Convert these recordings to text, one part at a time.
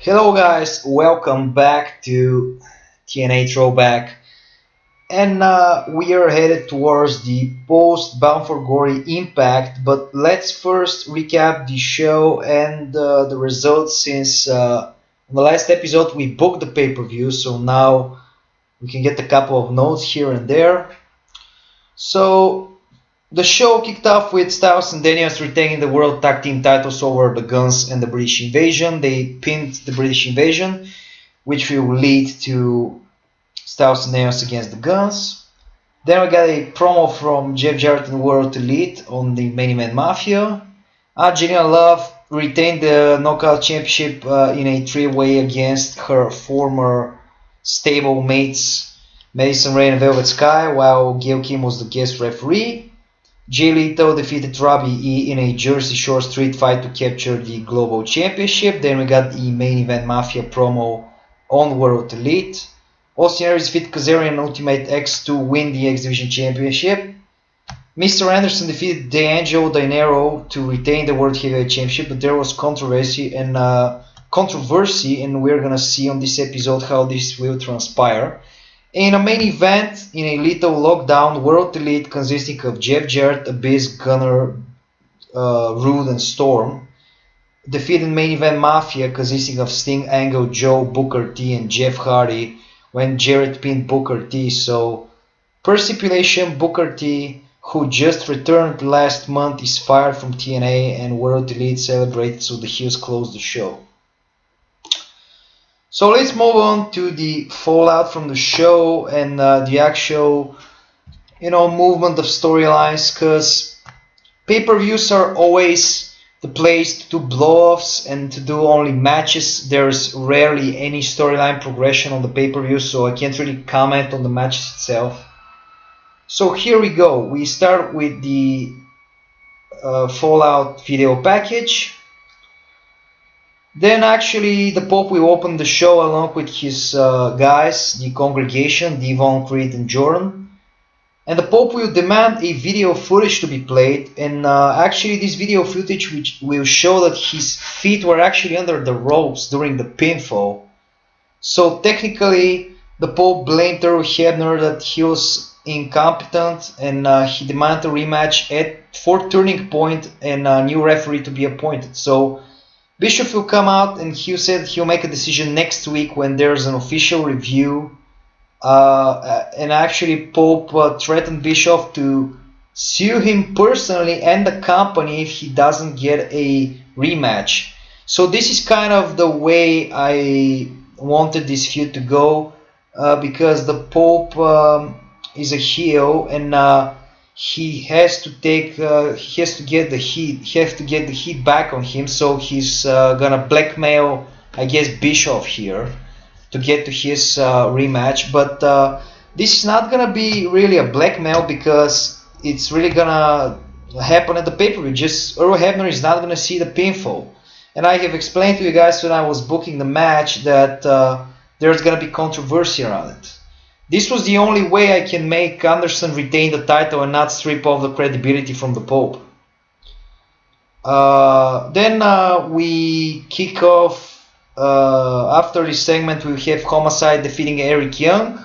Hello guys, welcome back to TNA Throwback, and we are headed towards the post Bound for Glory Impact, but let's first recap the show and the results since in the last episode we booked the pay-per-view, so now we can get a couple of notes here and there. So the show kicked off with Styles and Daniels retaining the World Tag Team titles over the Guns and the British Invasion. They pinned the British Invasion, which will lead to Styles and Daniels against the Guns. Then we got a promo from Jeff Jarrett and World Elite on the Main Event Mafia. Angelina Love retained the Knockout Championship in a three-way against her former stable mates Madison Rayne and Velvet Sky, while Gail Kim was the guest referee. Jay Lethal defeated Robbie E in a Jersey Shore street fight to capture the Global Championship. Then we got the Main Event Mafia promo on World Elite. Austin Aries defeated Kazarian and Ultimate X to win the X Division Championship. Mr. Anderson defeated D'Angelo Dinero to retain the World Heavyweight Championship, but there was controversy, and we're gonna see on this episode how this will transpire. In a main event, in a little lockdown, World Elite consisting of Jeff Jarrett, Abyss, Gunner, Rude, and Storm defeated Main Event Mafia consisting of Sting, Angle, Joe, Booker T, and Jeff Hardy when Jarrett pinned Booker T. So, per stipulation, Booker T, who just returned last month, is fired from TNA, and World Elite celebrated, so the heels closed the show. So let's move on to the fallout from the show and the actual, movement of storylines, because pay-per-views are always the place to do blow-offs and to do only matches. There's rarely any storyline progression on the pay-per-view, so I can't really comment on the matches itself. So here we go. We start with the Fallout video package. Then actually the Pope will open the show along with his guys, the congregation, Devon, Creed, and Jordan. And the Pope will demand a video footage to be played, and actually this video footage which will show that his feet were actually under the ropes during the pinfall. So technically the Pope blamed Earl Hebner that he was incompetent, and he demanded a rematch for Turning Point and a new referee to be appointed. So Bischoff will come out and he said he'll make a decision next week when there's an official review. And actually Pope threatened Bischoff to sue him personally and the company if he doesn't get a rematch. So this is kind of the way I wanted this feud to go, because the Pope is a heel, and he has to get the heat back on him, so he's gonna blackmail, I guess, Bischoff here to get to his rematch. But this is not gonna be really a blackmail, because it's really gonna happen at the pay-per-view. Just Earl Hebner is not gonna see the pinfall, and I have explained to you guys when I was booking the match that there's gonna be controversy around it. This was the only way I can make Anderson retain the title and not strip off the credibility from the Pope. Then we kick off, after this segment we have Homicide defeating Eric Young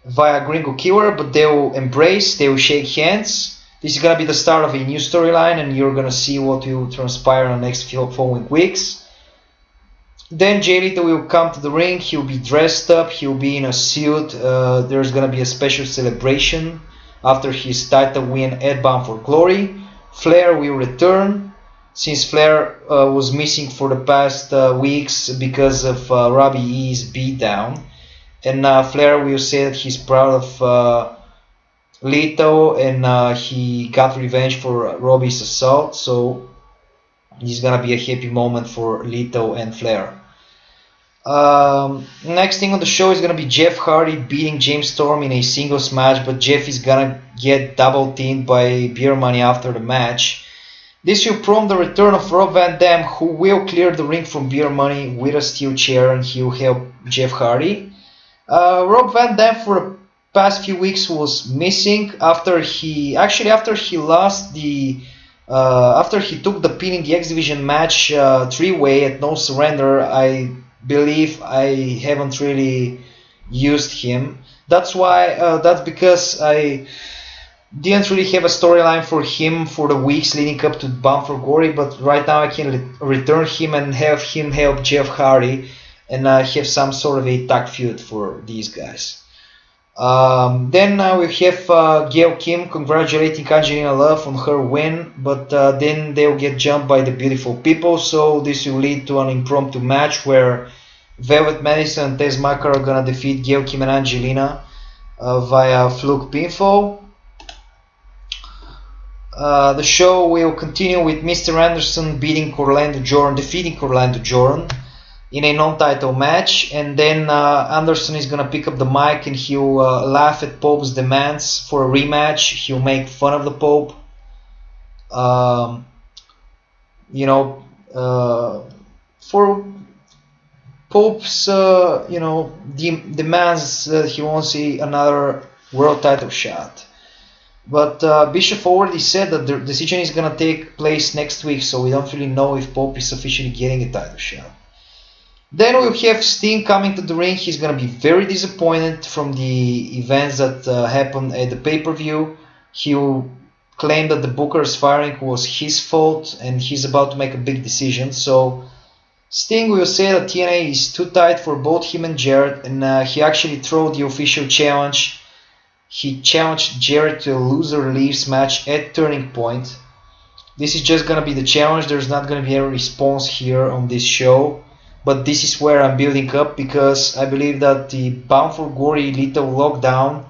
via Gringo Killer, but they will embrace, they will shake hands. This is going to be the start of a new storyline, and you're going to see what will transpire in the next following weeks. Then Jay Lethal will come to the ring. He'll be dressed up. He'll be in a suit. There's gonna be a special celebration after his title win at Bound for Glory. Flair will return, since Flair was missing for the past weeks because of Robbie E's beatdown. And Flair will say that he's proud of Lethal, and he got revenge for Robbie's assault. So it's gonna be a happy moment for Lethal and Flair. Next thing on the show is gonna be Jeff Hardy beating James Storm in a singles match, but Jeff is gonna get double teamed by Beer Money after the match. This will prompt the return of Rob Van Dam, who will clear the ring from Beer Money with a steel chair, and he'll help Jeff Hardy. Rob Van Dam for the past few weeks was missing after he lost the After he took the pin in the X Division match 3-way at No Surrender, I believe I haven't really used him. That's why. That's because I didn't really have a storyline for him for the weeks leading up to Bound for Glory, but right now I can return him and have him help Jeff Hardy and have some sort of a tag feud for these guys. Then we have Gail Kim congratulating Angelina Love on her win, but then they'll get jumped by the Beautiful People, so this will lead to an impromptu match where Velvet Madison and Tez Maka are gonna defeat Gail Kim and Angelina via fluke pinfall. The show will continue with Mr. Anderson defeating Orlando Jordan in a non-title match, and then Anderson is gonna pick up the mic and he'll laugh at Pope's demands for a rematch. He'll make fun of the Pope, for Pope's demands that he won't see another world title shot. But Bischoff already said that the decision is gonna take place next week, so we don't really know if Pope is officially getting a title shot. Then we'll have Sting coming to the ring. He's gonna be very disappointed from the events that happened at the pay-per-view. He'll claim that the Booker's firing was his fault, and he's about to make a big decision. So Sting will say that TNA is too tight for both him and Jarrett, and he actually threw the official challenge. He challenged Jarrett to a loser leaves match at Turning Point. This is just gonna be the challenge. There's not gonna be any response here on this show, but this is where I'm building up, because I believe that the Bound for Glory Little Lockdown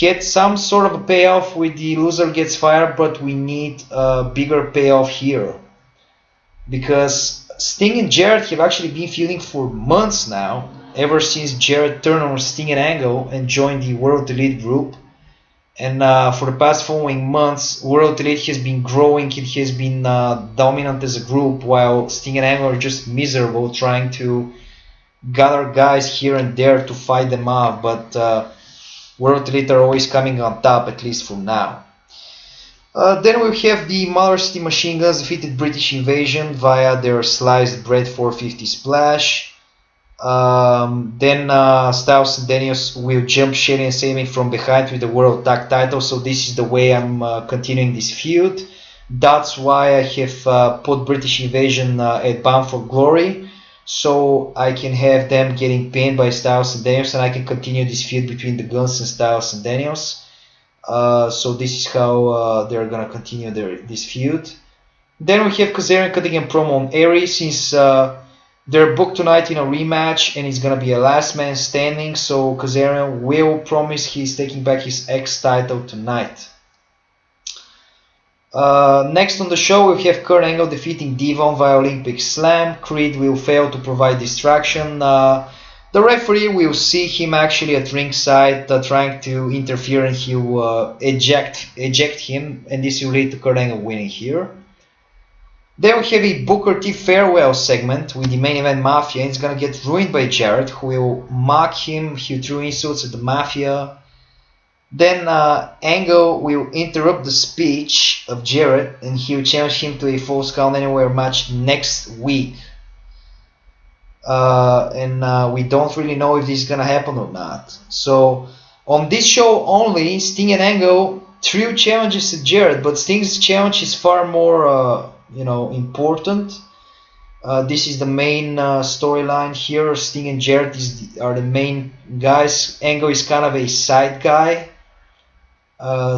had some sort of a payoff with the loser gets fired, but we need a bigger payoff here, because Sting and Jarrett have actually been feuding for months now, ever since Jarrett turned on Sting and Angle and joined the World Elite group. And for the past following months, World Elite has been growing, it has been dominant as a group, while Sting and Angle are just miserable trying to gather guys here and there to fight them off, but World Elite are always coming on top, at least for now. Then we have the Mother City Machine Guns defeated British Invasion via their Sliced Bread 450 Splash. Then Styles and Daniels will jump Shelley and Sammy from behind with the World Tag Title, so this is the way I'm continuing this feud. That's why I have put British Invasion at Bound for Glory, so I can have them getting pinned by Styles and Daniels, and I can continue this feud between the Guns and Styles and Daniels. So this is how they're gonna continue this feud. Then we have Kazarian cutting a promo on Aries, since they're booked tonight in a rematch and it's gonna be a last man standing, so Kazarian will promise he's taking back his X title tonight. Next on the show we have Kurt Angle defeating Devon via Olympic Slam. Creed will fail to provide distraction. The referee will see him actually at ringside trying to interfere, and he will eject him, and this will lead to Kurt Angle winning here. Then we have a Booker T farewell segment with the Main Event Mafia, and it's gonna get ruined by Jarrett, who will mock him. He threw insults at the Mafia. Then Angle will interrupt the speech of Jarrett, and he will challenge him to a Falls Count Anywhere match next week. We don't really know if this is gonna happen or not. So on this show only, Sting and Angle threw challenges at Jarrett, but Sting's challenge is far more important. This is the main storyline here. Sting and Jarrett are the main guys. Angle is kind of a side guy.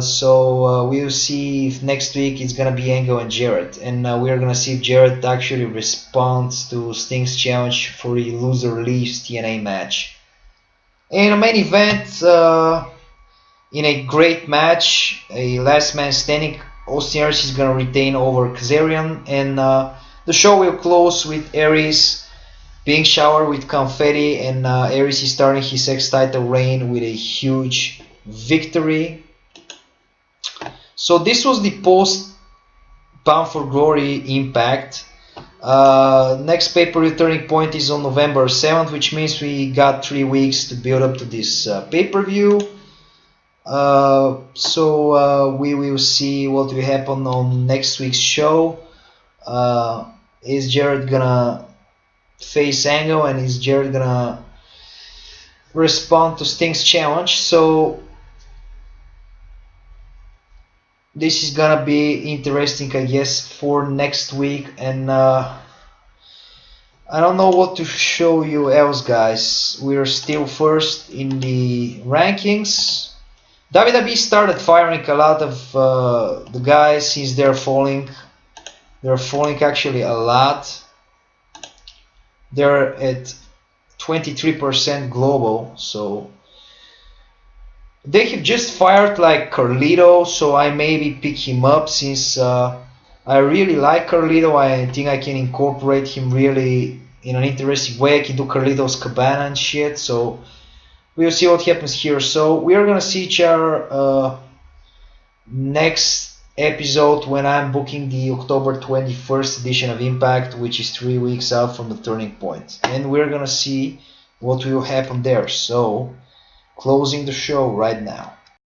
So we'll see if next week it's gonna be Angle and Jarrett, and we're gonna see if Jarrett actually responds to Sting's challenge for a loser leaves TNA match. In a main event, in a great match, a last man standing, Austin Aries is gonna retain over Kazarian, and the show will close with Aries being showered with confetti, and Aries is starting his X title reign with a huge victory. So this was the post Bound for Glory Impact. Next pay-per-view Turning Point is on November 7th, which means we got 3 weeks to build up to this pay-per-view. We will see what will happen on next week's show. Is Jarrett gonna face Angle, and is Jarrett gonna respond to Sting's challenge? So this is gonna be interesting, I guess, for next week. And I don't know what to show you else, guys. We're still first in the rankings. WWE started firing a lot of the guys since they're falling. They're falling actually a lot. They're at 23% global, so they have just fired like Carlito, so I maybe pick him up since I really like Carlito. I think I can incorporate him really in an interesting way. I can do Carlito's Cabana and shit, so we'll see what happens here. So we are gonna see each other next episode when I'm booking the October 21st edition of Impact, which is 3 weeks out from the turning point, and we're gonna see what will happen there. So closing the show right now.